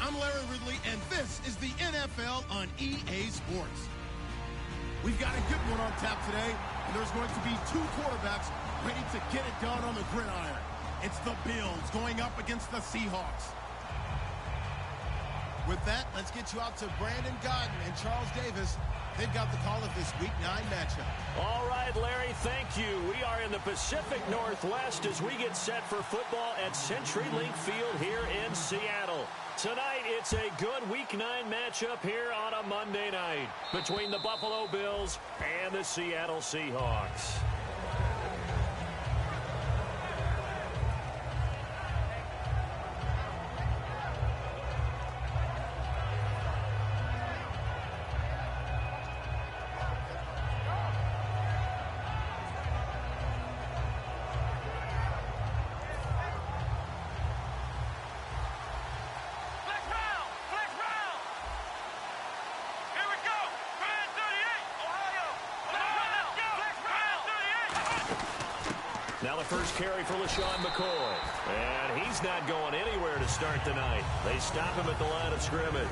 I'm Larry Ridley, and this is the NFL on EA Sports. We've got a good one on tap today, and there's going to be two quarterbacks ready to get it done on the gridiron. It's the Bills going up against the Seahawks. With that, let's get you out to Brandon Godden and Charles Davis. They've got the call of this Week 9 matchup. All right, Larry, thank you. We are in the Pacific Northwest as we get set for football at CenturyLink Field here in Seattle. Tonight, it's a good Week 9 matchup here on a Monday night between the Buffalo Bills and the Seattle Seahawks. Now the first carry for LaShawn McCoy. And he's not going anywhere to start the night. They stop him at the line of scrimmage.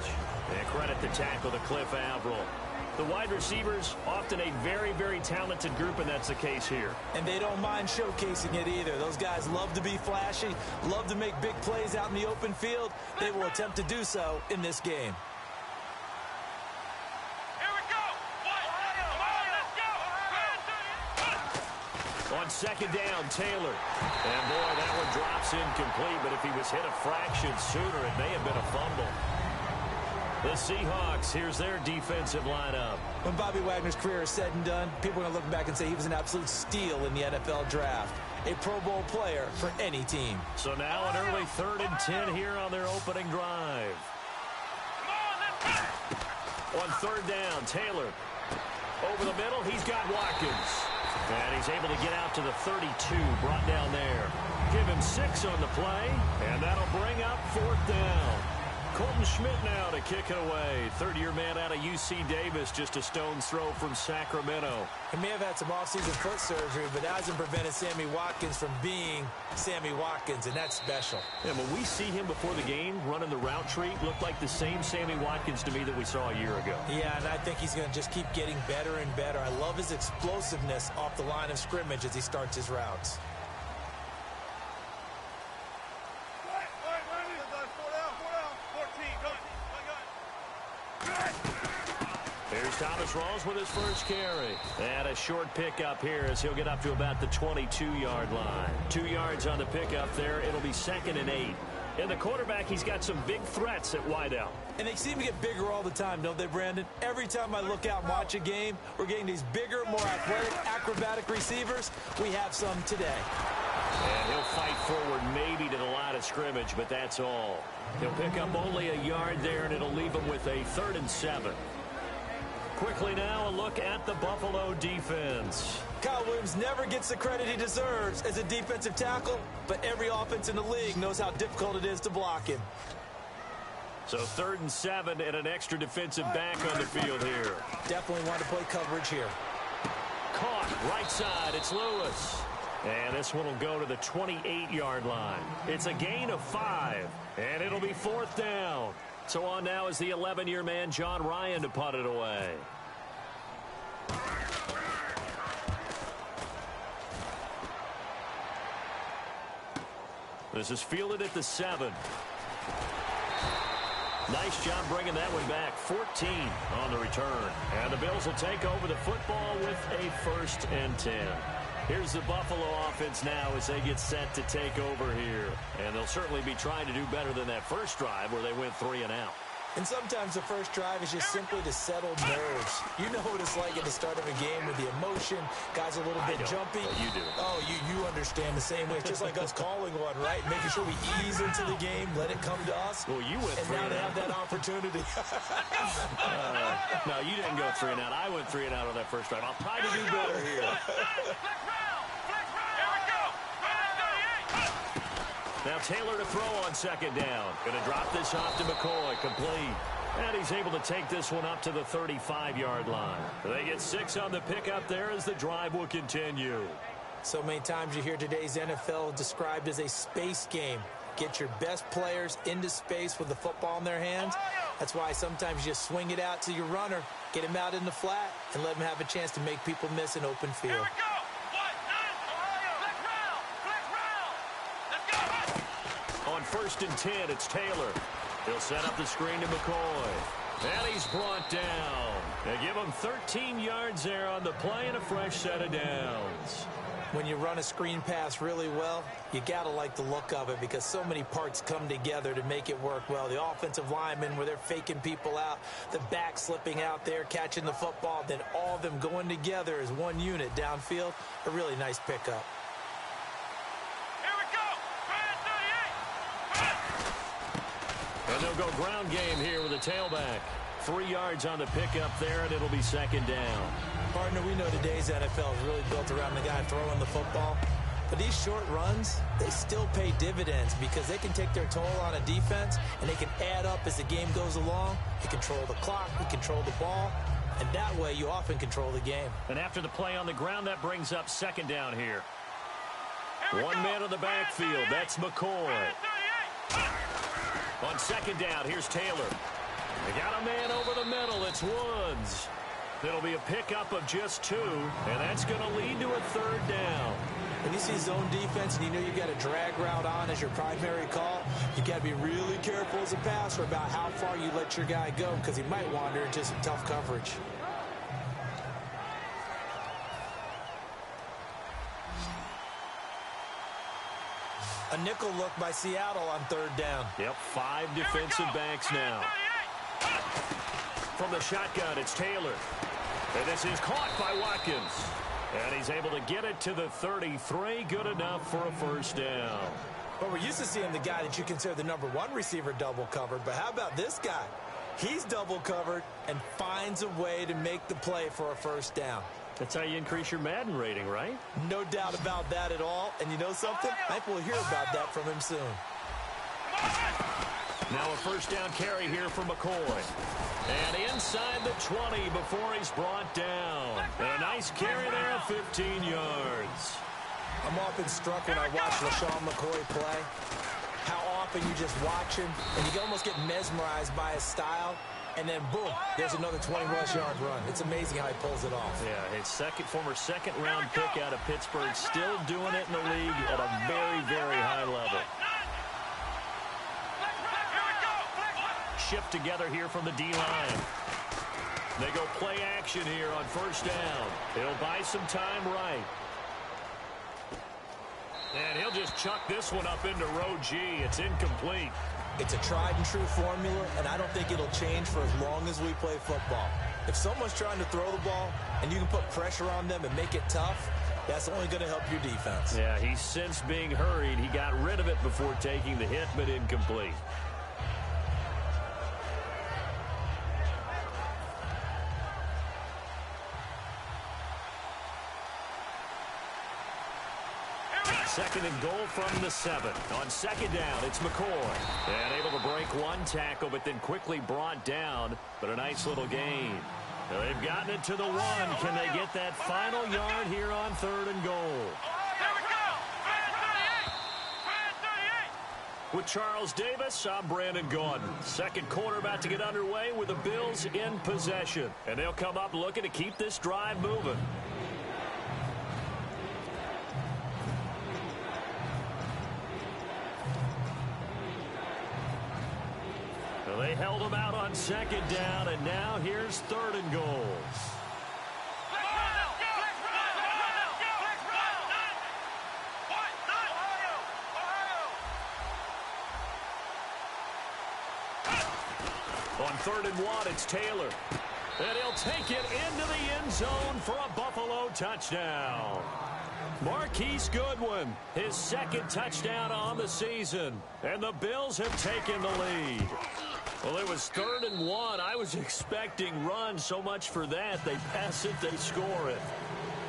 And credit the tackle to Cliff Averill. The wide receivers, often a very, very talented group, and that's the case here. And they don't mind showcasing it either. Those guys love to be flashy, love to make big plays out in the open field. They will attempt to do so in this game. On second down, Taylor. And, boy, that one drops incomplete, but if he was hit a fraction sooner, it may have been a fumble. The Seahawks, here's their defensive lineup. When Bobby Wagner's career is said and done, people are going to look back and say he was an absolute steal in the NFL draft. A Pro Bowl player for any team. So now an early 3rd and 10 here on their opening drive. On 3rd down, Taylor. Over the middle, he's got Watkins. And he's able to get out to the 32, brought down there. Give him 6 on the play, and that'll bring up 4th down. Colton Schmidt now to kick it away. Third-year man out of UC Davis, just a stone's throw from Sacramento. He may have had some offseason foot surgery, but that hasn't prevented Sammy Watkins from being Sammy Watkins, and that's special. And when we see him before the game running the route tree, looked like the same Sammy Watkins to me that we saw a year ago. Yeah, and I think he's going to just keep getting better and better. I love his explosiveness off the line of scrimmage as he starts his routes. Here's Thomas Rawls with his first carry. And a short pickup here as he'll get up to about the 22-yard line. 2 yards on the pickup there. It'll be 2nd and 8. And the quarterback, he's got some big threats at wideout. And they seem to get bigger all the time, don't they, Brandon? Every time I look out and watch a game, we're getting these bigger, more athletic, acrobatic receivers. We have some today. And he'll fight forward maybe to the line of scrimmage, but that's all. He'll pick up only a yard there, and it'll leave him with a 3rd and 7. Quickly now, a look at the Buffalo defense. Kyle Williams never gets the credit he deserves as a defensive tackle, but every offense in the league knows how difficult it is to block him. So 3rd and 7 and an extra defensive back on the field here. Definitely want to play coverage here. Caught, right side, it's Lewis. And this one will go to the 28-yard line. It's a gain of 5, and it'll be 4th down. So on now is the 11-year man, John Ryan, to punt it away. This is fielded at the 7. Nice job bringing that one back. 14 on the return. And the Bills will take over the football with a 1st and 10. Here's the Buffalo offense now as they get set to take over here. And they'll certainly be trying to do better than that first drive where they went 3 and out. And sometimes the first drive is just simply to settle nerves. You know what it's like at the start of a game with the emotion. Guys a little bit jumpy. You do. Oh, you understand the same way. It's just like us calling one, right? Making sure we ease into the game, let it come to us. Well, you went 3 and out. And now they have that opportunity. No, you didn't go 3 and out. I went 3 and out on that first drive. I'll try to do better here. Now Taylor to throw on 2nd down. Going to drop this off to McCoy. Complete. And he's able to take this one up to the 35-yard line. They get 6 on the pickup there as the drive will continue. So many times you hear today's NFL described as a space game. Get your best players into space with the football in their hands. That's why sometimes you just swing it out to your runner, get him out in the flat, and let him have a chance to make people miss an open field. Here we go. Let's go. On 1st and 10, it's Taylor. He'll set up the screen to McCoy. And he's brought down. They give him 13 yards there on the play and a fresh set of downs. When you run a screen pass really well, you got to like the look of it because so many parts come together to make it work well. The offensive linemen, where they're faking people out, the back slipping out there, catching the football, then all of them going together as one unit downfield. A really nice pickup. Here we go. And they'll go ground game here with a tailback. 3 yards on the pickup there, and it'll be 2nd down. Partner, we know today's NFL is really built around the guy throwing the football. But these short runs, they still pay dividends because they can take their toll on a defense, and they can add up as the game goes along. You control the clock, you control the ball, and that way you often control the game. And after the play on the ground, that brings up 2nd down here. One man on the backfield, that's McCoy. On 2nd down, here's Taylor. They got a man over the middle, it's Woods. It'll be a pickup of just 2, and that's going to lead to a 3rd down. When you see zone defense and you know you've got a drag route on as your primary call, you got to be really careful as a passer about how far you let your guy go because he might wander into some tough coverage. A nickel look by Seattle on 3rd down. Yep, 5 defensive backs now. From the shotgun, it's Taylor. And this is caught by Watkins. And he's able to get it to the 33. Good enough for a 1st down. But we're used to seeing the guy that you consider the #1 receiver double covered. But how about this guy? He's double covered and finds a way to make the play for a 1st down. That's how you increase your Madden rating, right? No doubt about that at all. And you know something? I think we'll hear about that from him soon. Now a 1st down carry here for McCoy. And inside the 20 before he's brought down. And a nice carry there, 15 yards. I'm often struck when I watch LaShawn McCoy play, how often you just watch him, and you can almost get mesmerized by his style, and then boom, there's another 20-plus yard run. It's amazing how he pulls it off. Yeah, his former second-round pick out of Pittsburgh, still doing it in the league at a very, very high level. Shift together here from the D-line. They go play action here on 1st down. He'll buy some time right. And he'll just chuck this one up into row G. It's incomplete. It's a tried-and-true formula, and I don't think it'll change for as long as we play football. If someone's trying to throw the ball and you can put pressure on them and make it tough, that's only going to help your defense. Yeah, he's since being hurried. He got rid of it before taking the hit, but incomplete. Second and goal from the 7. On 2nd down, it's McCoy. And able to break one tackle, but then quickly brought down. But a nice little gain. Now they've gotten it to the 1. Can they get that final yard here on 3rd and goal? Here we go! Brand 38! With Charles Davis, I'm Brandon Gordon. 2nd quarter about to get underway with the Bills in possession. And they'll come up looking to keep this drive moving. They held him out on 2nd down, and now here's 3rd and goal. On 3rd and 1, it's Taylor. And he'll take it into the end zone for a Buffalo touchdown. Marquise Goodwin, his 2nd touchdown on the season. And the Bills have taken the lead. Well, it was 3rd and 1. I was expecting run, so much for that. They pass it, they score it.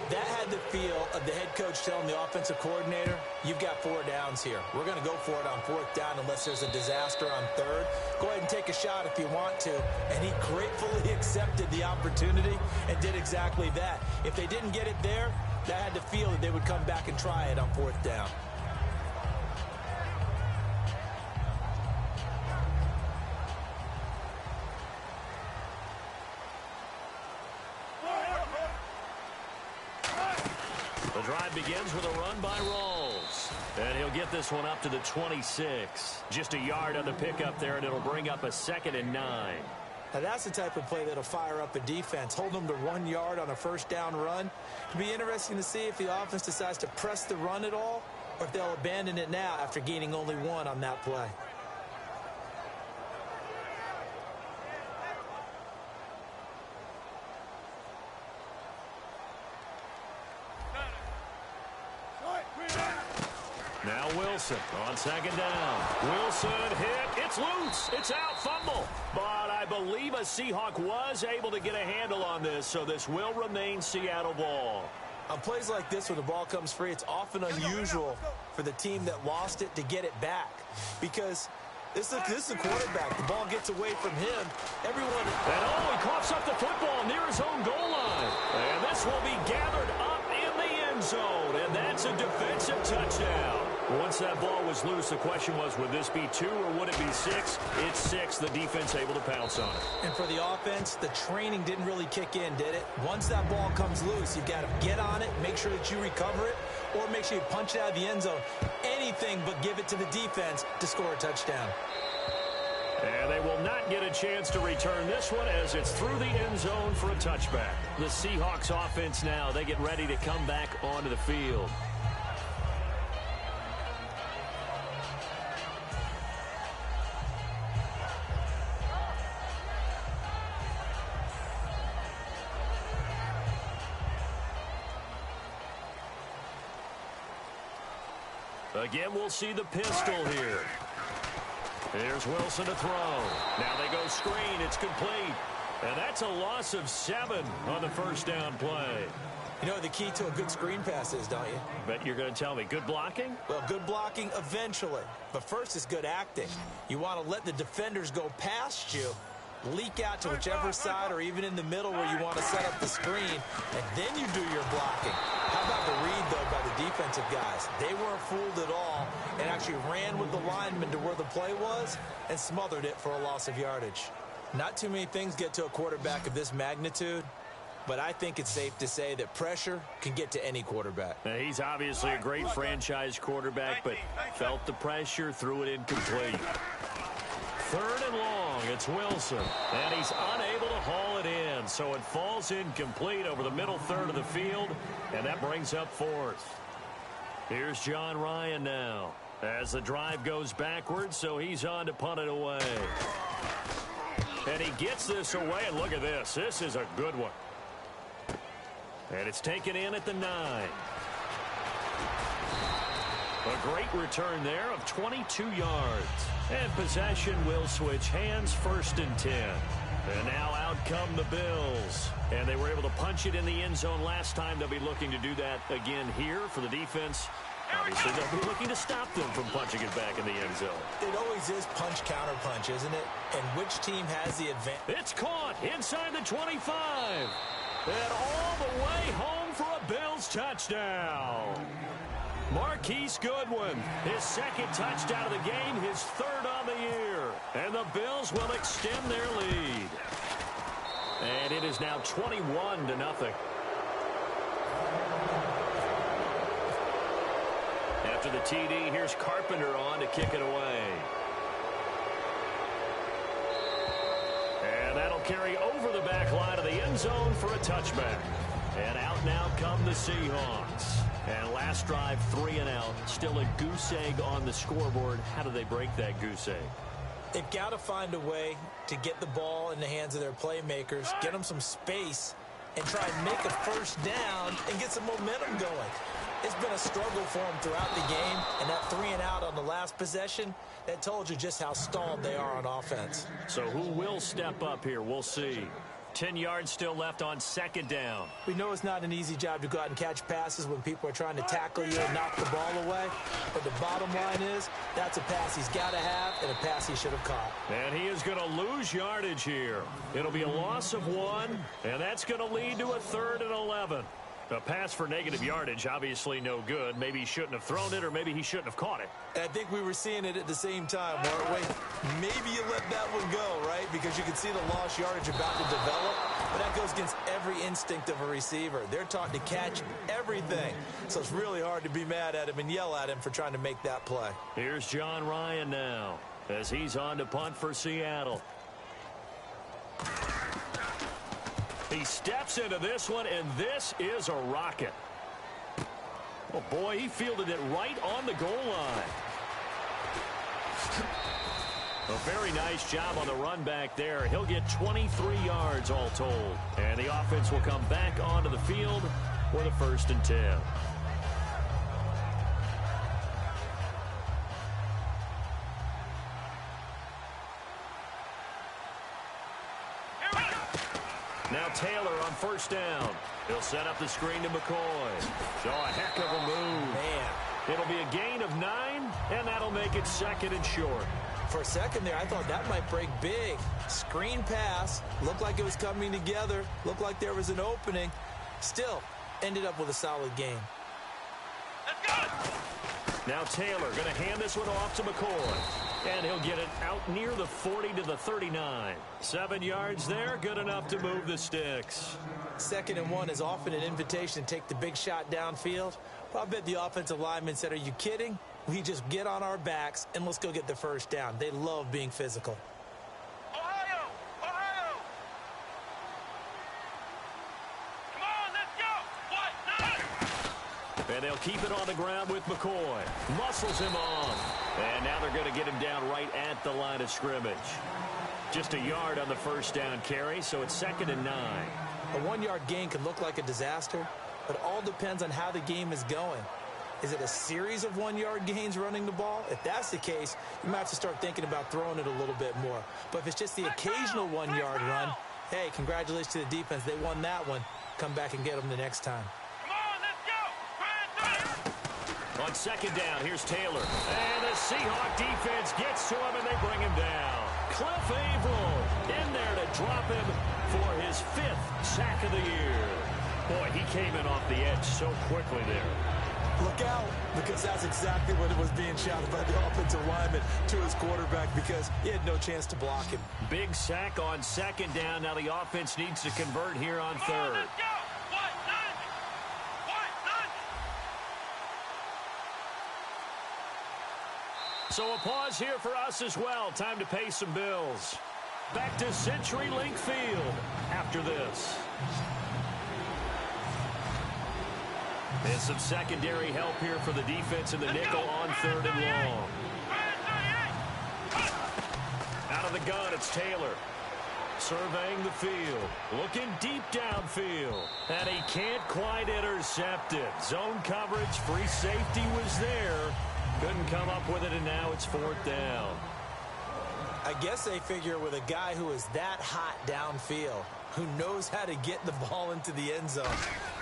That had the feel of the head coach telling the offensive coordinator, you've got 4 downs here. We're going to go for it on 4th down unless there's a disaster on 3rd. Go ahead and take a shot if you want to. And he gratefully accepted the opportunity and did exactly that. If they didn't get it there, I had to feel that they would come back and try it on 4th down. The drive begins with a run by Rawls. And he'll get this one up to the 26. Just a yard on the pickup there, and it'll bring up a 2nd and 9. Now that's the type of play that'll fire up a defense. Hold them to 1 yard on a 1st down run. It'll be interesting to see if the offense decides to press the run at all, or if they'll abandon it now after gaining only 1 on that play. Now Wilson on 2nd down. Wilson hit. It's loose. It's out. Fumble. But I believe a Seahawk was able to get a handle on this, so this will remain Seattle ball. On plays like this where the ball comes free, it's often unusual for the team that lost it to get it back, because this is a quarterback. The ball gets away from him. Everyone... And he coughs up the football near his own goal line. And this will be gathered up in the end zone, and that's a defensive touchdown. Once that ball was loose, the question was, would this be 2 or would it be 6? It's 6. The defense able to pounce on it. And for the offense, the training didn't really kick in, did it? Once that ball comes loose, you've got to get on it, make sure that you recover it, or make sure you punch it out of the end zone. Anything but give it to the defense to score a touchdown. And they will not get a chance to return this one as it's through the end zone for a touchback. The Seahawks offense now, they get ready to come back onto the field. Again, we'll see the pistol here. Here's Wilson to throw. Now they go screen. It's complete. And that's a loss of 7 on the 1st down play. You know what the key to a good screen pass is, don't you? Bet you're going to tell me. Good blocking? Well, good blocking eventually. But first is good acting. You want to let the defenders go past you, leak out to whichever side or even in the middle where you want to set up the screen, and then you do your blocking. How about the read, though, by the defensive guys? They weren't fooled at all and actually ran with the lineman to where the play was and smothered it for a loss of yardage. Not too many things get to a quarterback of this magnitude, but I think it's safe to say that pressure can get to any quarterback. Now, he's obviously a great franchise quarterback, but felt the pressure, threw it incomplete. 3rd and long, it's Wilson, and he's unable to haul it in, so it falls incomplete over the middle third of the field, and that brings up 4th. Here's John Ryan now, as the drive goes backwards, so he's on to punt it away. And he gets this away, and look at this. This is a good one. And it's taken in at the 9. A great return there of 22 yards. And possession will switch hands, 1st and 10. And now out come the Bills. And they were able to punch it in the end zone last time. They'll be looking to do that again here for the defense. Obviously, they'll be looking to stop them from punching it back in the end zone. It always is punch-counter-punch, isn't it? And which team has the advantage? It's caught inside the 25. And all the way home for a Bills touchdown. Marquise Goodwin, his 2nd touchdown of the game, his 3rd on the year. And the Bills will extend their lead. And it is now 21-0. After the TD, here's Carpenter on to kick it away. And that'll carry over the back line of the end zone for a touchback. And out now come the Seahawks. And last drive, 3 and out. Still a goose egg on the scoreboard. How do they break that goose egg? They've got to find a way to get the ball in the hands of their playmakers, get them some space, and try and make a 1st down and get some momentum going. It's been a struggle for them throughout the game, and that 3 and out on the last possession, that told you just how stalled they are on offense. So who will step up here? We'll see. 10 yards still left on 2nd down. We know it's not an easy job to go out and catch passes when people are trying to tackle you and knock the ball away. But the bottom line is, that's a pass he's got to have and a pass he should have caught. And he is going to lose yardage here. It'll be a loss of 1, and that's going to lead to a 3rd and 11. A pass for negative yardage, obviously no good. Maybe he shouldn't have thrown it, or maybe he shouldn't have caught it. I think we were seeing it at the same time, weren't we? Maybe you let that one go, right? Because you can see the lost yardage about to develop. But that goes against every instinct of a receiver. They're taught to catch everything. So it's really hard to be mad at him and yell at him for trying to make that play. Here's John Ryan now as he's on to punt for Seattle. He steps into this one, and this is a rocket. Oh, boy, he fielded it right on the goal line. A very nice job on the run back there. He'll get 23 yards all told. And the offense will come back onto the field for the 1st and 10. Now Taylor on 1st down. He'll set up the screen to McCoy. So a heck of a move. Man. It'll be a gain of 9, and that'll make it 2nd and short. For a second there, I thought that might break big. Screen pass. Looked like it was coming together. Looked like there was an opening. Still, ended up with a solid game. Let's go! Now Taylor going to hand this one off to McCoy. And he'll get it out near the 40 to the 39. 7 yards there, good enough to move the sticks. 2nd and 1 is often an invitation to take the big shot downfield. Well, I bet the offensive lineman said, are you kidding? We just get on our backs and let's go get the 1st down. They love being physical. Ohio! Ohio! Come on, let's go! What? And they'll keep it on the ground with McCoy. Muscles him on. And now they're going to get him down right at the line of scrimmage. Just a yard on the 1st down carry, so it's 2nd and 9. A 1-yard gain can look like a disaster, but all depends on how the game is going. Is it a series of 1-yard gains running the ball? If that's the case, you might have to start thinking about throwing it a little bit more. But if it's just the occasional 1-yard run, hey, congratulations to the defense. They won that one. Come back and get them the next time. Come on, let's go! On 2nd down, here's Taylor. And the Seahawk defense gets to him, and they bring him down. Cliff Averill in there to drop him for his 5th sack of the year. Boy, he came in off the edge so quickly there. Look out, because that's exactly what it was being shouted by the offensive lineman to his quarterback, because he had no chance to block him. Big sack on 2nd down. Now the offense needs to convert here on 3rd. Let's go! So a pause here for us as well. Time to pay some bills. Back to CenturyLink Field after this. And some secondary help here for the defense in the nickel on 3rd and long. Out of the gun, it's Taylor. Surveying the field. Looking deep downfield. And he can't quite intercept it. Zone coverage, free safety was there. Couldn't come up with it, and now it's 4th down. I guess they figure with a guy who is that hot downfield, who knows how to get the ball into the end zone,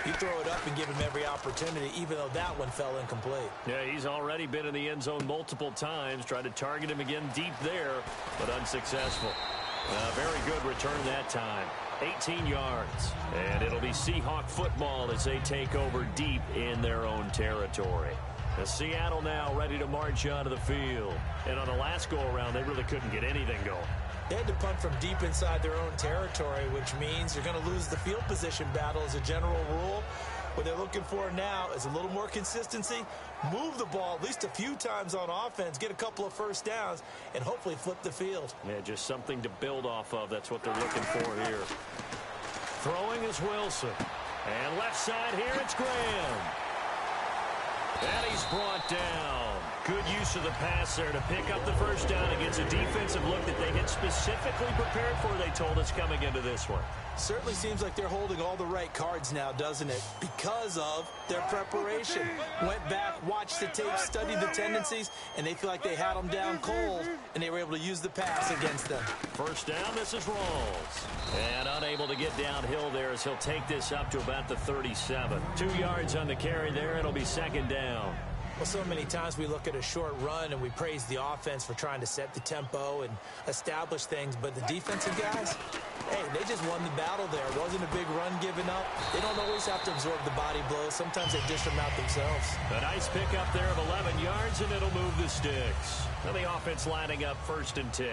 you throw it up and give him every opportunity, even though that one fell incomplete. Yeah, he's already been in the end zone multiple times. Tried to target him again deep there, but unsuccessful. Very good return that time. 18 yards. And it'll be Seahawk football as they take over deep in their own territory. Seattle now ready to march onto the field. And on the last go-around, they really couldn't get anything going. They had to punt from deep inside their own territory, which means you're going to lose the field position battle as a general rule. What they're looking for now is a little more consistency, move the ball at least a few times on offense, get a couple of 1st downs, and hopefully flip the field. Yeah, just something to build off of. That's what they're looking for here. Throwing is Wilson. And left side here, it's Graham. And he's brought down. Good use of the pass there to pick up the 1st down against a defensive look that they had specifically prepared for, they told us, coming into this one. Certainly seems like they're holding all the right cards now, doesn't it? Because of their preparation. Went back, watched the tape, studied the tendencies, and they feel like they had them down cold, and they were able to use the pass against them. 1st down, this is Rawls. And unable to get downhill there as he'll take this up to about the 37. 2 yards on the carry there. It'll be 2nd down. Well, so many times we look at a short run and we praise the offense for trying to set the tempo and establish things, but the defensive guys, hey, they just won the battle there. It wasn't a big run given up. They don't always have to absorb the body blows. Sometimes they dish them out themselves. A nice pickup there of 11 yards, and it'll move the sticks. And the offense lining up 1st and 10.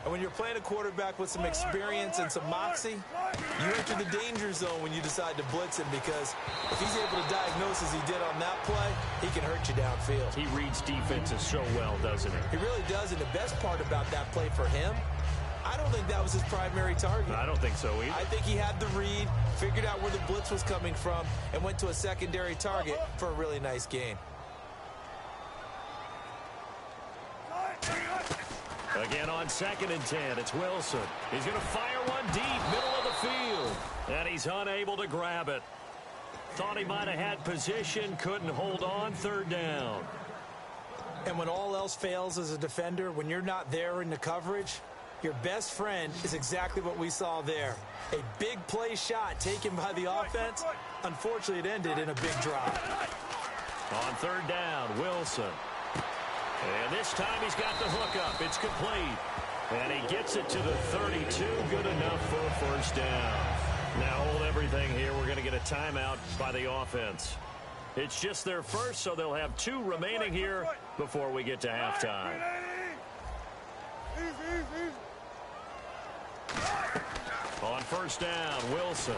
And when you're playing a quarterback with some experience and some moxie, you enter the danger zone when you decide to blitz him, because if he's able to diagnose as he did on that play, he can hurt you downfield. He reads defenses so well, doesn't he? He really does, and the best part about that play for him, I don't think that was his primary target. I don't think so either. I think he had the read, figured out where the blitz was coming from, and went to a secondary target for a really nice gain. Again on 2nd and 10, it's Wilson. He's going to fire one deep, middle of the field. And he's unable to grab it. Thought he might have had position, couldn't hold on, 3rd down. And when all else fails as a defender, when you're not there in the coverage, your best friend is exactly what we saw there. A big play shot taken by the offense. Unfortunately, it ended in a big drop. On 3rd down, Wilson. And this time he's got the hookup. It's complete. And he gets it to the 32. Good enough for a 1st down. Now hold everything here. We're going to get a timeout by the offense. It's just their first, so they'll have 2 remaining here before we get to halftime. On 1st down, Wilson.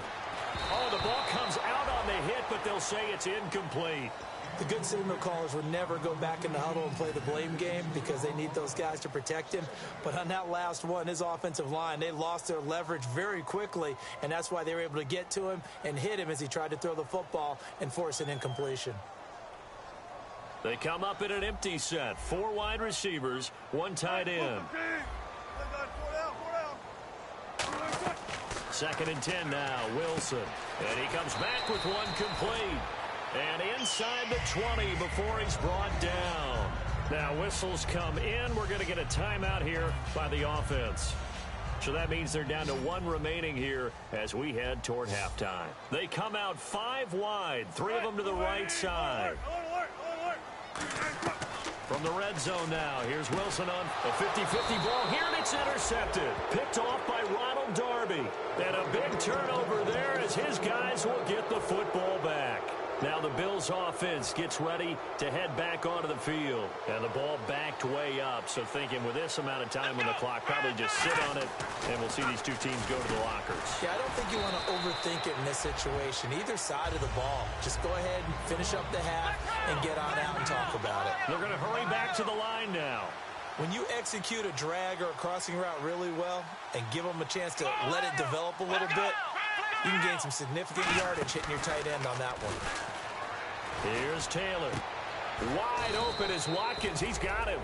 Oh, the ball comes out on the hit, but they'll say it's incomplete. The good signal callers would never go back in the huddle and play the blame game because they need those guys to protect him. But on that last one, his offensive line, they lost their leverage very quickly, and that's why they were able to get to him and hit him as he tried to throw the football and force an incompletion. They come up in an empty set. 4 wide receivers, 1 tight end. 2nd and 10 now, Wilson. And he comes back with one complete. And inside the 20 before he's brought down. Now whistles come in. We're going to get a timeout here by the offense. So that means they're down to 1 remaining here as we head toward halftime. They come out 5 wide, 3 of them to the right side. From the red zone now, here's Wilson on a 50-50 ball here, and it's intercepted. Picked off by Ronald Darby. And a big turnover there as his guys will get the football back. Now the Bills offense gets ready to head back onto the field. And the ball backed way up. So thinking with this amount of time on the clock, probably just sit on it, and we'll see these 2 teams go to the lockers. Yeah, I don't think you want to overthink it in this situation. Either side of the ball. Just go ahead and finish up the half and get on out and talk about it. They're going to hurry back to the line now. When you execute a drag or a crossing route really well and give them a chance to let it develop a little bit, you can gain some significant yardage hitting your tight end on that one. Here's Taylor. Wide open is Watkins. He's got him.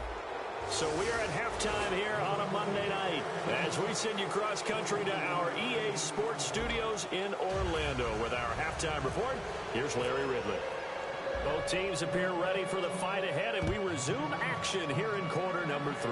So we are at halftime here on a Monday night as we send you cross-country to our EA Sports Studios in Orlando with our halftime report. Here's Larry Ridley. Both teams appear ready for the fight ahead, and we resume action here in quarter number 3.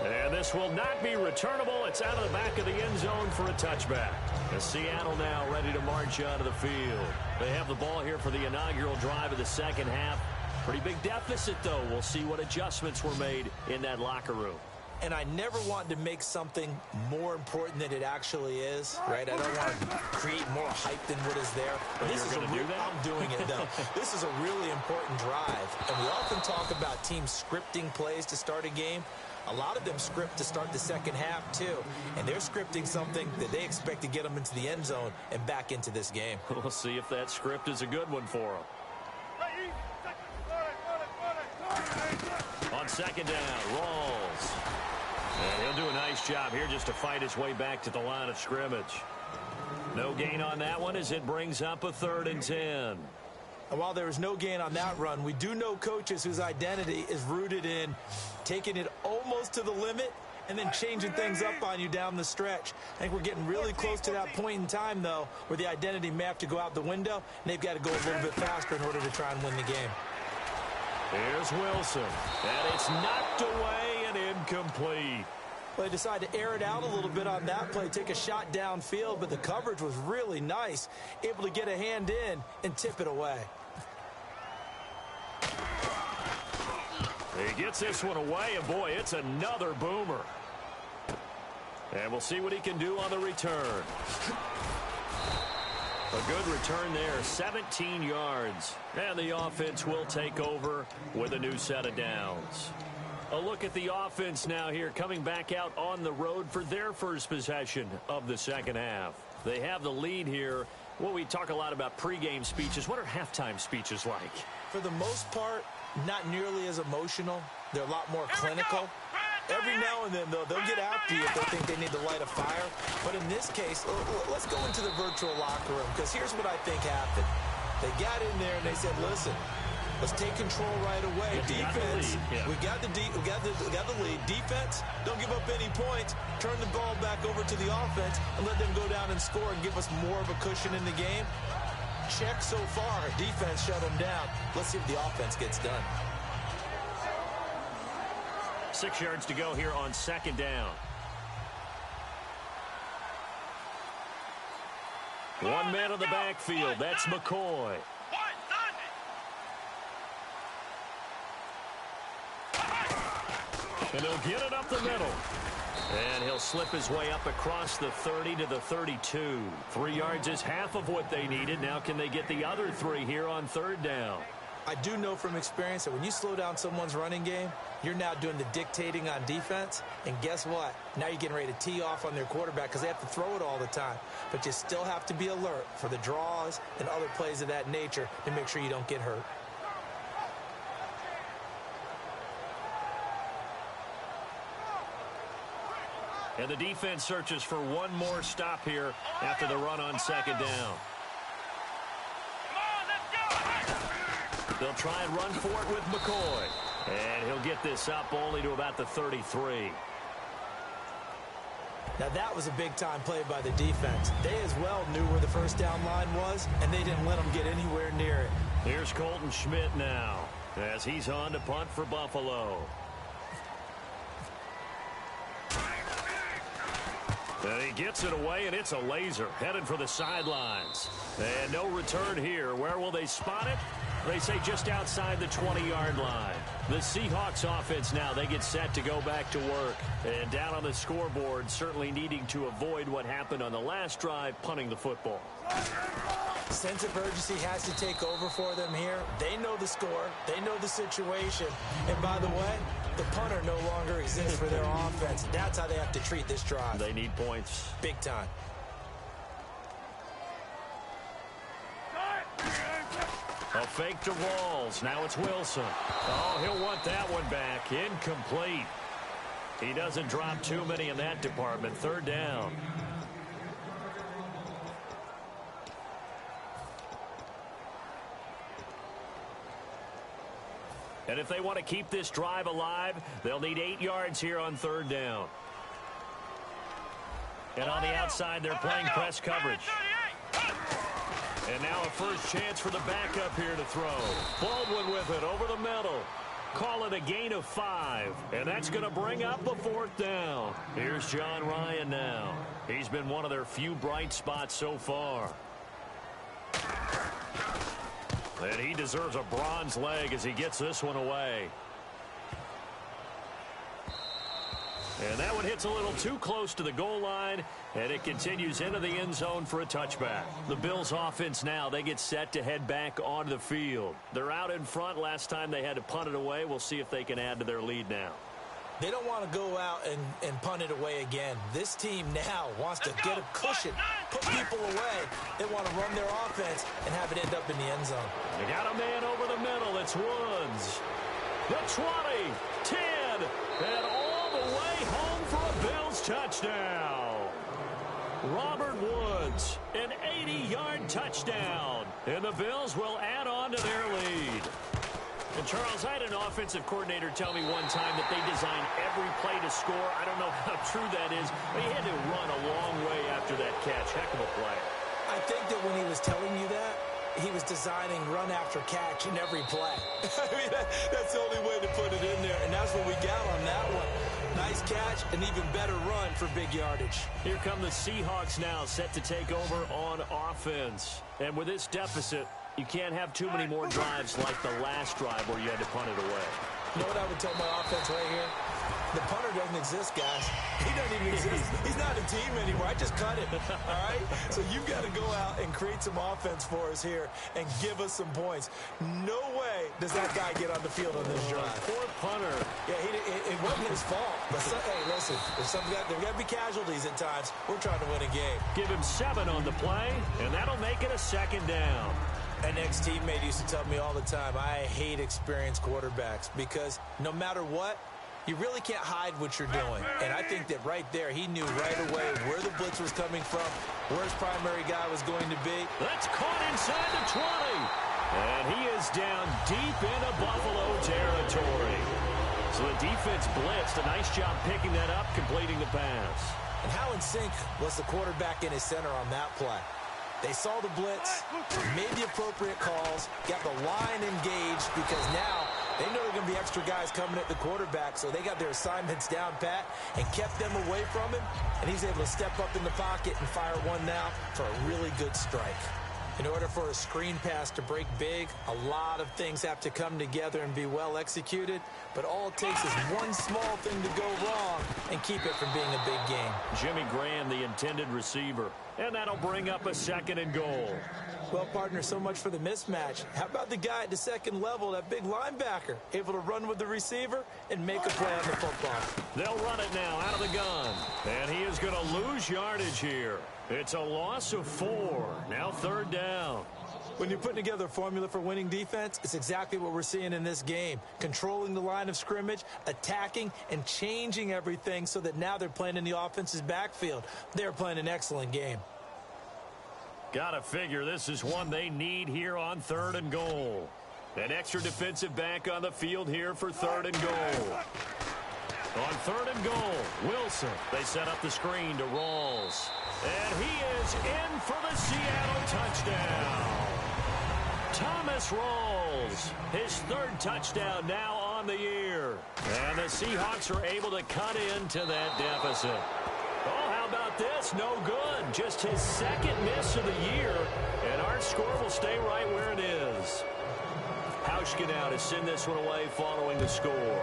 And this will not be returnable. It's out of the back of the end zone for a touchback. As Seattle now ready to march onto the field. They have the ball here for the inaugural drive of the second half. Pretty big deficit, though. We'll see what adjustments were made in that locker room. And I never want to make something more important than it actually is, right? I don't want to create more hype than what is there. But this is do that? I'm doing it, though. This is a really important drive. And we often talk about teams scripting plays to start a game. A lot of them script to start the second half, too. And they're scripting something that they expect to get them into the end zone and back into this game. We'll see if that script is a good one for them. On second down, Rawls. And he'll do a nice job here just to fight his way back to the line of scrimmage. No gain on that one as it brings up a 3rd and 10. And while there is no gain on that run, we do know coaches whose identity is rooted in taking it almost to the limit and then changing things up on you down the stretch. I think we're getting really close to that point in time, though, where the identity may have to go out the window, and they've got to go a little bit faster in order to try and win the game. Here's Wilson, and it's knocked away and incomplete. Well, they decided to air it out a little bit on that play, take a shot downfield, but the coverage was really nice, able to get a hand in and tip it away. He gets this one away, and boy, it's another boomer. And we'll see what he can do on the return. A good return there, 17 yards. And the offense will take over with a new set of downs. A look at the offense now here, coming back out on the road for their first possession of the second half. They have the lead here. Well, we talk a lot about pregame speeches. What are halftime speeches like? For the most part, not nearly as emotional. They're a lot more clinical. Every now and then, though, they'll get after you if they think they need to light a fire. But in this case, let's go into the virtual locker room, because here's what I think happened. They got in there and they said, listen, let's take control right away. Defense, we got the lead. Defense, don't give up any points. Turn the ball back over to the offense and let them go down and score and give us more of a cushion in the game. Check so far. Defense shut them down. Let's see if the offense gets done. 6 yards to go here on second down. One man on the backfield. That's McCoy. And he'll get it up the middle. And he'll slip his way up across the 30 to the 32. 3 yards is half of what they needed. Now can they get the other 3 here on third down? I do know from experience that when you slow down someone's running game, you're now doing the dictating on defense. And guess what? Now you're getting ready to tee off on their quarterback because they have to throw it all the time. But you still have to be alert for the draws and other plays of that nature to make sure you don't get hurt. And the defense searches for one more stop here after the run on second down. They'll try and run for it with McCoy. And he'll get this up only to about the 33. Now that was a big-time play by the defense. They as well knew where the first down line was, and they didn't let them get anywhere near it. Here's Colton Schmidt now as he's on to punt for Buffalo. And he gets it away, and it's a laser headed for the sidelines. And no return here. Where will they spot it? They say just outside the 20-yard line. The Seahawks offense now, they get set to go back to work. And down on the scoreboard, certainly needing to avoid what happened on the last drive, punting the football. Sense of urgency has to take over for them here. They know the score. They know the situation. And by the way, the punter no longer exists for their offense. That's how they have to treat this drive. They need points. Big time. A fake to Rawls. Now it's Wilson. Oh, he'll want that one back. Incomplete. He doesn't drop too many in that department. Third down. And if they want to keep this drive alive, they'll need 8 yards here on third down. And on the outside, they're playing press coverage. And now a first chance for the backup here to throw. Baldwin with it over the middle. Call it a gain of 5. And that's going to bring up a fourth down. Here's John Ryan now. He's been one of their few bright spots so far. And he deserves a bronze leg as he gets this one away. And that one hits a little too close to the goal line, and it continues into the end zone for a touchback. The Bills offense now, they get set to head back onto the field. They're out in front. Last time they had to punt it away. We'll see if they can add to their lead now. They don't want to go out and punt it away again. This team now wants to get a cushion, put people away. They want to run their offense and have it end up in the end zone. They got a man over the middle. It's Woods. The 20, 10, and all the way home for a Bills touchdown. Robert Woods, an 80-yard touchdown. And the Bills will add on to their lead. And, Charles, I had an offensive coordinator tell me one time that they design every play to score. I don't know how true that is, but he had to run a long way after that catch. Heck of a play. I think that when he was telling you that, he was designing run after catch in every play. I mean, that's the only way to put it in there, and that's what we got on that one. Nice catch, an even better run for big yardage. Here come the Seahawks now, set to take over on offense. And with this deficit, you can't have too many more drives like the last drive where you had to punt it away. You know what I would tell my offense right here? The punter doesn't exist, guys. He doesn't even exist. He's not a team anymore. I just cut it, all right? So you've got to go out and create some offense for us here and give us some points. No way does that guy get on the field on this drive. Poor punter. Yeah, it wasn't his fault. But hey, listen, there's got to be casualties at times. We're trying to win a game. Give him 7 on the play, and that'll make it a 2nd down. An ex-teammate used to tell me all the time, I hate experienced quarterbacks because no matter what, you really can't hide what you're doing. And I think that right there, he knew right away where the blitz was coming from, where his primary guy was going to be. That's caught inside the 20. And he is down deep into Buffalo territory. So the defense blitzed. A nice job picking that up, completing the pass. And how in sync was the quarterback in his center on that play? They saw the blitz, made the appropriate calls, got the line engaged because now they know there are going to be extra guys coming at the quarterback, so they got their assignments down pat and kept them away from him, and he's able to step up in the pocket and fire one now for a really good strike. In order for a screen pass to break big, a lot of things have to come together and be well executed, but all it takes is one small thing to go wrong and keep it from being a big game. Jimmy Graham, the intended receiver, and that'll bring up a 2nd and goal. Well, partner, so much for the mismatch. How about the guy at the second level, that big linebacker, able to run with the receiver and make a play on the football? They'll run it now out of the gun, and he is going to lose yardage here. It's a loss of 4. Now 3rd down. When you're putting together a formula for winning defense, it's exactly what we're seeing in this game. Controlling the line of scrimmage, attacking, and changing everything so that now they're playing in the offense's backfield. They're playing an excellent game. Gotta figure this is one they need here on 3rd and goal. An extra defensive back on the field here for 3rd and goal. On 3rd and goal, Wilson. They set up the screen to Rawls. And he is in for the Seattle touchdown. Thomas Rawls, his 3rd touchdown now on the year. And the Seahawks are able to cut into that deficit. Oh, how about this? No good. Just his 2nd miss of the year. And our score will stay right where it is. Hauschka now to send this one away following the score.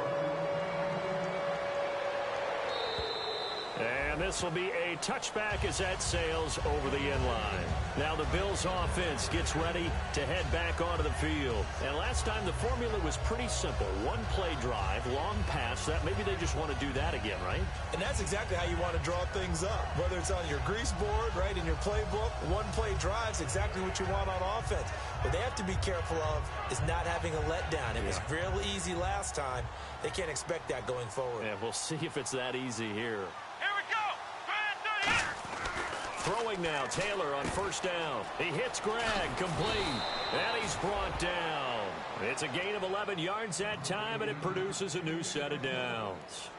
And this will be a touchback as that sails over the end line. Now the Bills offense gets ready to head back onto the field. And last time the formula was pretty simple. 1-play drive, long pass. That maybe they just want to do that again, right? And that's exactly how you want to draw things up. Whether it's on your grease board, right, in your playbook, 1-play drives, exactly what you want on offense. What they have to be careful of is not having a letdown. It was real easy last time. They can't expect that going forward. Yeah, we'll see if it's that easy here. Here we go. Throwing now, Taylor on 1st down. He hits Gregg, complete, and he's brought down. It's a gain of 11 yards that time, and it produces a new set of downs.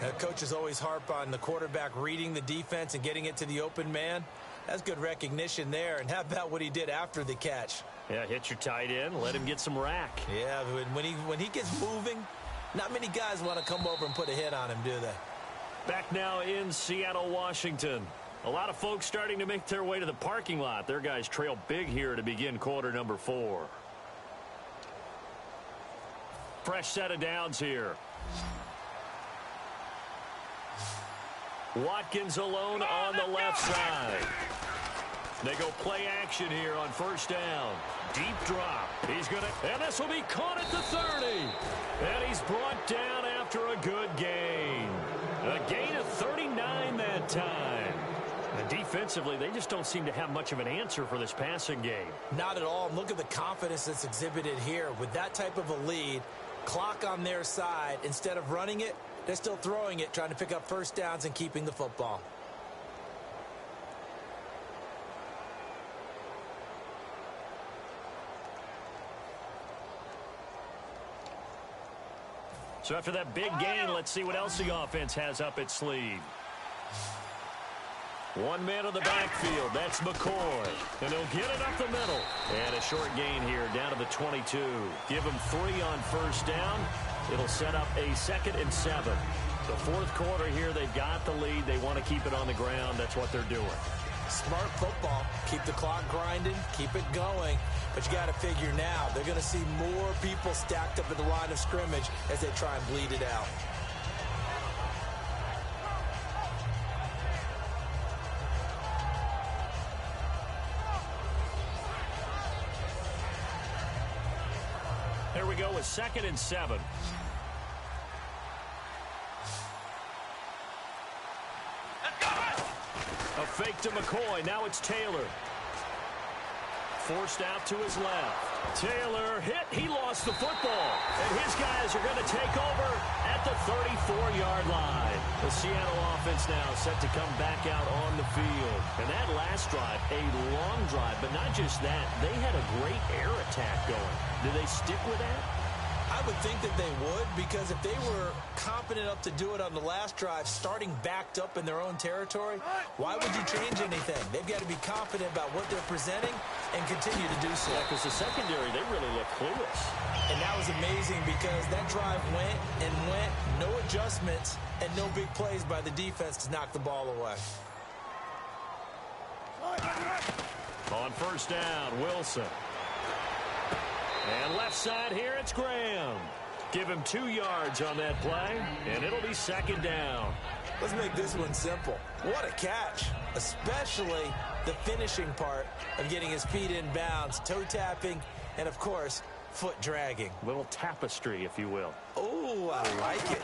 Now, coaches always harp on the quarterback reading the defense and getting it to the open man. That's good recognition there. And how about what he did after the catch? Yeah, hit your tight end, let him get some rack. Yeah, when he gets moving, not many guys want to come over and put a hit on him, do they? Back now in Seattle, Washington. A lot of folks starting to make their way to the parking lot. Their guys trail big here to begin quarter number 4. Fresh set of downs here. Watkins alone on the left side. They go play action here on 1st down. Deep drop. He's going to, and this will be caught at the 30. And he's brought down after a good gain. A gain of 39 that time. And defensively, they just don't seem to have much of an answer for this passing game. Not at all. Look at the confidence that's exhibited here. With that type of a lead, clock on their side, instead of running it, they're still throwing it, trying to pick up 1st downs and keeping the football. So after that big gain, let's see what else the offense has up its sleeve. One man in the backfield. That's McCoy. And he'll get it up the middle. And a short gain here down to the 22. Give him 3 on 1st down. It'll set up a 2nd and 7. The 4th quarter here, they've got the lead. They want to keep it on the ground. That's what they're doing. Smart football. Keep the clock grinding, keep it going. But you got to figure now, they're going to see more people stacked up at the line of scrimmage as they try and bleed it out. Here we go with 2nd and 7. A fake to McCoy. Now it's Taylor. Forced out to his left. Taylor hit. He lost the football. And his guys are going to take over at the 34-yard line. The Seattle offense now set to come back out on the field. And that last drive, a long drive. But not just that, they had a great air attack going. Do they stick with that? I would think that they would, because if they were confident enough to do it on the last drive, starting backed up in their own territory, why would you change anything? They've got to be confident about what they're presenting and continue to do so. Yeah, because the secondary, they really look clueless. And that was amazing because that drive went and went, no adjustments, and no big plays by the defense to knock the ball away. On 1st down, Wilson. And left side here, it's Graham. Give him 2 yards on that play, and it'll be 2nd down. Let's make this one simple. What a catch, especially the finishing part of getting his feet in bounds, toe tapping, and, of course, foot dragging. Little tapestry, if you will. Oh, I like it.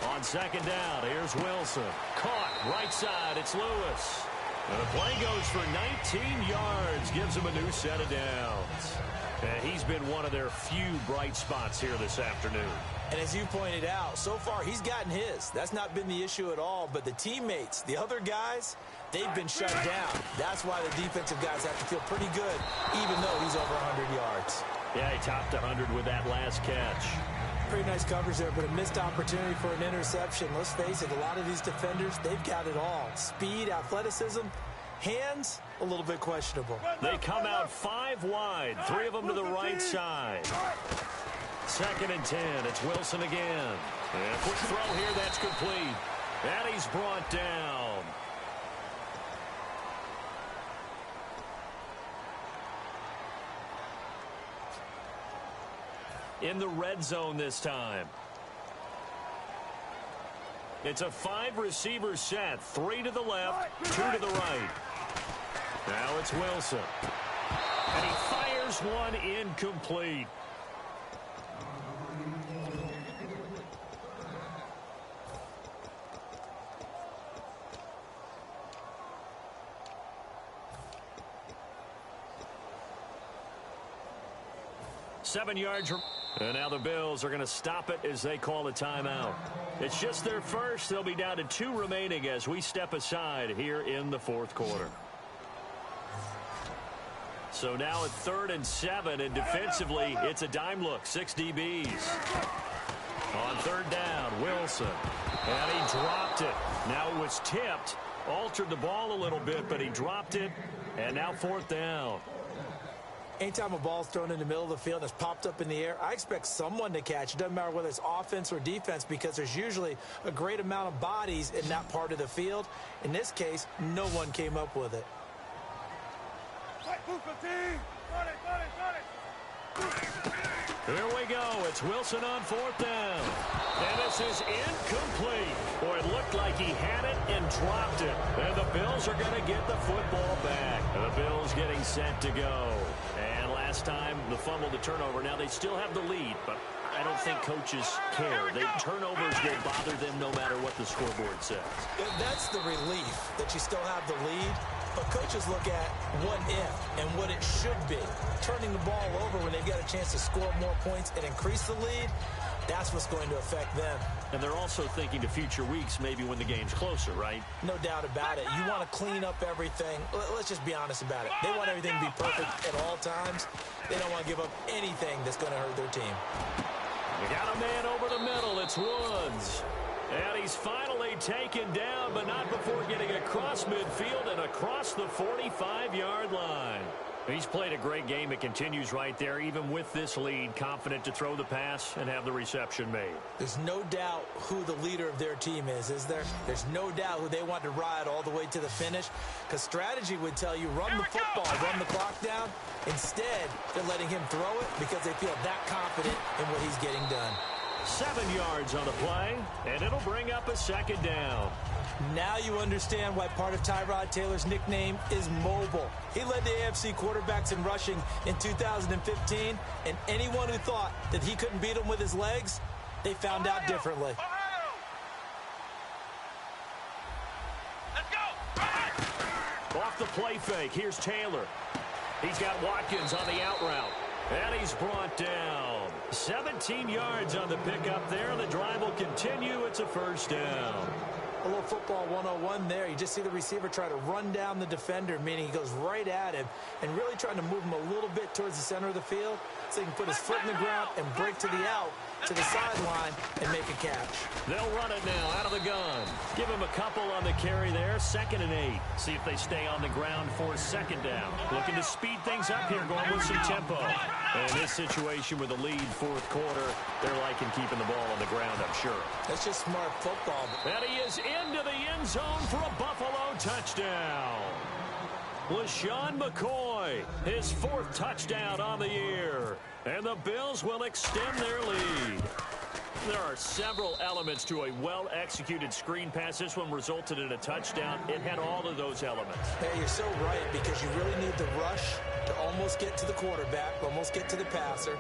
On 2nd down, here's Wilson. Caught, right side, it's Lewis. And the play goes for 19 yards, gives him a new set of downs. And he's been one of their few bright spots here this afternoon. And as you pointed out, so far he's gotten his. That's not been the issue at all. But the teammates, the other guys, they've been shut down. That's why the defensive guys have to feel pretty good, even though he's over 100 yards. Yeah, he topped 100 with that last catch. Pretty nice coverage there, but a missed opportunity for an interception. Let's face it, a lot of these defenders, they've got it all. Speed, athleticism, hands, a little bit questionable. They come out 5 wide, 3 of them to the right side. 2nd and 10, it's Wilson again. And quick throw here, that's complete. And he's brought down. In the red zone this time. It's a 5-receiver set, 3 to the left, 2 to the right. Now it's Wilson. And he fires one incomplete. Seven yards. And now the Bills are going to stop it as they call a timeout. It's just their first. They'll be down to 2 remaining as we step aside here in the 4th quarter. So now at 3rd and 7, and defensively, it's a dime look. 6 DBs. On 3rd down, Wilson. And he dropped it. Now it was tipped. Altered the ball a little bit, but he dropped it. And now 4th down. Anytime a ball's thrown in the middle of the field and it's popped up in the air, I expect someone to catch. It doesn't matter whether it's offense or defense, because there's usually a great amount of bodies in that part of the field. In this case, no one came up with it. Here we go. It's Wilson on 4th down. And this is incomplete. Boy, it looked like he had it and dropped it. And the Bills are going to get the football back. And the Bills getting set to go. And last time, the fumble, the turnover. Now they still have the lead, but I don't think coaches care. Turnovers will bother them no matter what the scoreboard says. That's the relief that you still have the lead. But coaches look at what if and what it should be. Turning the ball over when they've got a chance to score more points and increase the lead, that's what's going to affect them. And they're also thinking to future weeks, maybe when the game's closer, right? No doubt about it. You want to clean up everything. Let's just be honest about it. They want everything to be perfect at all times. They don't want to give up anything that's going to hurt their team. We got a man over the middle. It's Woods. And he's finally taken down, but not before getting across midfield and across the 45-yard line. He's played a great game. It continues right there, even with this lead, confident to throw the pass and have the reception made. There's no doubt who the leader of their team is there? There's no doubt who they want to ride all the way to the finish, because strategy would tell you run the football, run the clock down. Instead, they're letting him throw it because they feel that confident in what he's getting done. 7 yards on the play, and it'll bring up a second down. Now you understand why part of Tyrod Taylor's nickname is mobile. He led the AFC quarterbacks in rushing in 2015, and anyone who thought that he couldn't beat him with his legs, they found out differently. Let's go. Off the play fake, here's Taylor. He's got Watkins on the out route, and he's brought down. 17 yards on the pickup there. The drive will continue. It's a first down. A little football 101 there. You just see the receiver try to run down the defender, meaning he goes right at him and really trying to move him a little bit towards the center of the field so he can put his foot in the ground and break to the out, to the sideline, and make a catch. They'll run it now out of the gun. Give him a couple on the carry there. 2nd and 8. See if they stay on the ground for second down. Looking to speed things up here, going with some tempo. And in this situation with the lead, fourth quarter, they're liking keeping the ball on the ground, I'm sure. That's just smart football. And he is into the end zone for a Buffalo touchdown. LaShawn McCoy, his 4th touchdown on the year. And the Bills will extend their lead. There are several elements to a well-executed screen pass. This one resulted in a touchdown. It had all of those elements. Hey, you're so right, because you really need the rush to almost get to the quarterback, almost get to the passer.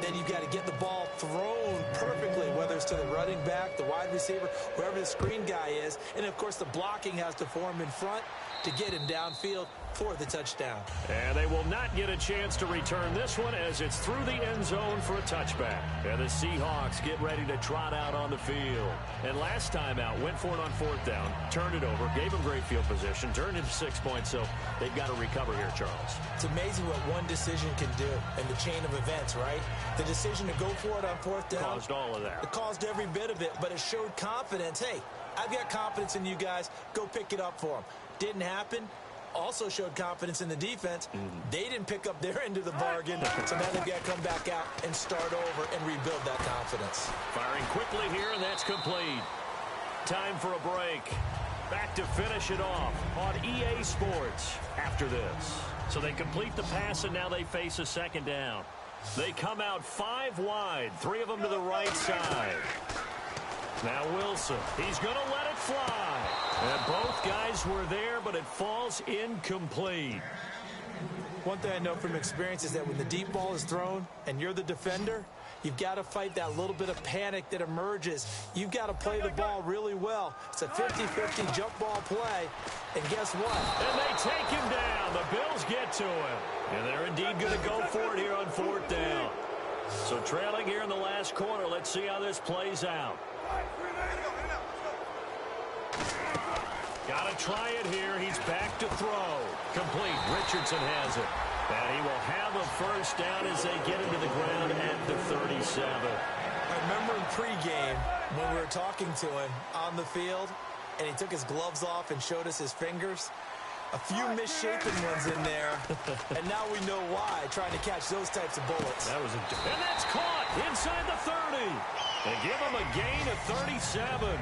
Then you've got to get the ball thrown perfectly, whether it's to the running back, the wide receiver, whoever the screen guy is. And, of course, the blocking has to form in front to get him downfield for the touchdown. And they will not get a chance to return this one as it's through the end zone for a touchback. And the Seahawks get ready to trot out on the field. And last time out, went for it on 4th down, turned it over, gave them great field position, turned into 6 points, so they've got to recover here, Charles. It's amazing what one decision can do in the chain of events, right? The decision to go for it on 4th down Caused all of that. It caused every bit of it, but it showed confidence. Hey, I've got confidence in you guys. Go pick it up for them. Didn't happen. Also showed confidence in the defense. They didn't pick up their end of the bargain, so now they've got to come back out and start over and rebuild that confidence. Firing quickly here, and that's complete. Time for a break. Back to finish it off on EA Sports after this. So they complete the pass, and now they face a second down. They come out 5 wide, 3 of them to the right side. Now Wilson, he's going to let it fly. And both guys were there, but it falls incomplete. One thing I know from experience is that when the deep ball is thrown and you're the defender, you've got to fight that little bit of panic that emerges. You've got to play the ball really well. It's a 50-50 jump ball play. And guess what? And they take him down. The Bills get to him. And they're indeed going to go for it here on 4th down. So trailing here in the last quarter. Let's see how this plays out. Got to try it here. He's back to throw. Complete. Richardson has it. And he will have a first down as they get into the ground at the 37. I remember in pregame when we were talking to him on the field, and he took his gloves off and showed us his fingers. A few misshapen ones in there, and now we know why, trying to catch those types of bullets. And that's caught inside the 30. They give him a gain of 37.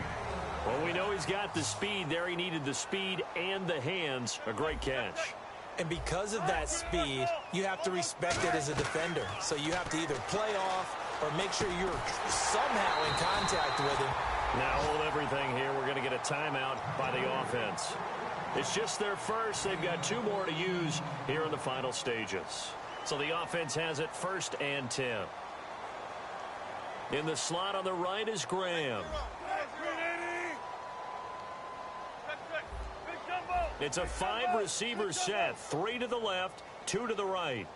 Well, we know he's got the speed there. He needed the speed and the hands. A great catch. And because of that speed, you have to respect it as a defender. So you have to either play off or make sure you're somehow in contact with him. Now hold everything here. We're going to get a timeout by the offense. It's just their first. They've got 2 more to use here in the final stages. So the offense has it 1st and 10. In the slot on the right is Graham. It's a 5-receiver set. 3 to the left, 2 to the right.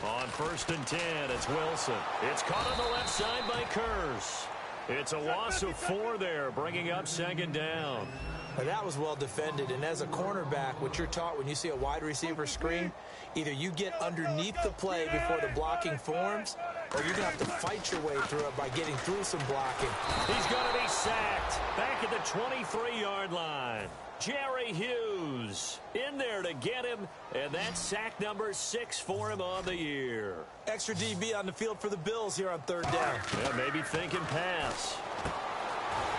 On 1st and 10, it's Wilson. It's caught on the left side by Kurz. It's a loss of 4 there, bringing up 2nd down. Well, that was well defended, and as a cornerback, what you're taught when you see a wide receiver screen, either you get underneath the play before the blocking forms, or you're going to have to fight your way through it by getting through some blocking. He's going to be sacked back at the 23-yard line. Jerry Hughes in there to get him, and that's sack number 6 for him on the year. Extra DB on the field for the Bills here on third down. Yeah, maybe thinking pass.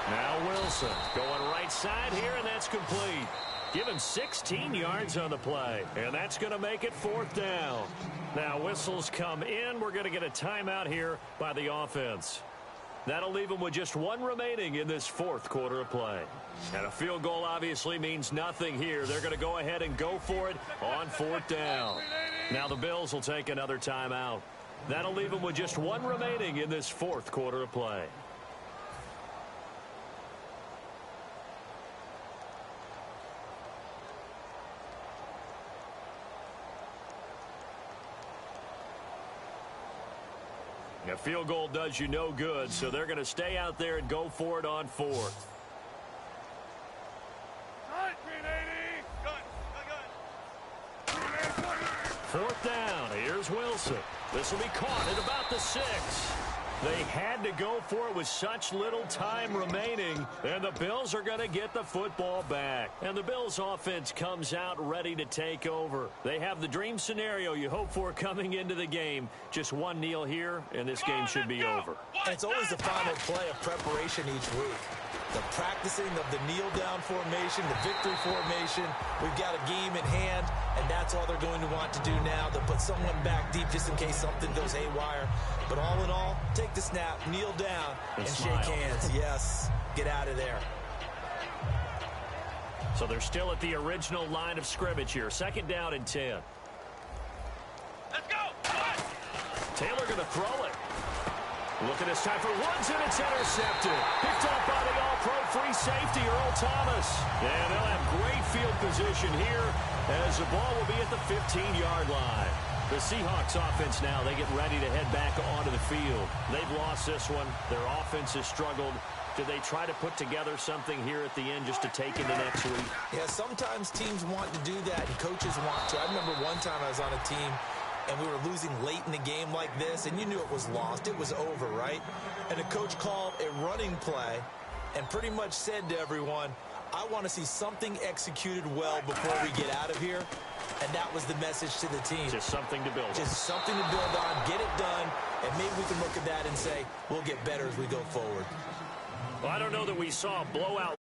Now Wilson going right side here, and that's complete. Give him 16 yards on the play, and that's going to make it 4th down. Now whistles come in. We're going to get a timeout here by the offense. That'll leave them with just 1 remaining in this 4th quarter of play. And a field goal obviously means nothing here. They're going to go ahead and go for it on 4th down. Now the Bills will take another timeout. That'll leave them with just 1 remaining in this 4th quarter of play. A field goal does you no good, so they're going to stay out there and go for it on 4th. Fourth down. Here's Wilson. This will be caught at about the 6. They had to go for it with such little time remaining, and the Bills are going to get the football back. And the Bills offense comes out ready to take over. They have the dream scenario you hope for coming into the game. Just 1 kneel here, and this game should be over. It's always the final play of preparation each week. The practicing of the kneel-down formation, the victory formation. We've got a game in hand, and that's all they're going to want to do now. They'll put someone back deep just in case something goes haywire. But all in all, take the snap, kneel down, and shake hands. Yes, get out of there. So they're still at the original line of scrimmage here. 2nd down and 10. Let's go. Taylor going to throw it. Looking this time for Woods, and it's intercepted. Picked off by the all-pro free safety, Earl Thomas. And they'll have great field position here as the ball will be at the 15-yard line. The Seahawks offense now, they get ready to head back onto the field. They've lost this one. Their offense has struggled. Do they try to put together something here at the end just to take into next week? Yeah, sometimes teams want to do that, and coaches want to. I remember one time I was on a team, and we were losing late in the game like this, and you knew it was lost. It was over, right? And the coach called a running play and pretty much said to everyone, I want to see something executed well before we get out of here. And that was the message to the team. Just something to build on. Just something to build on, get it done, and maybe we can look at that and say, we'll get better as we go forward. Well, I don't know that we saw a blowout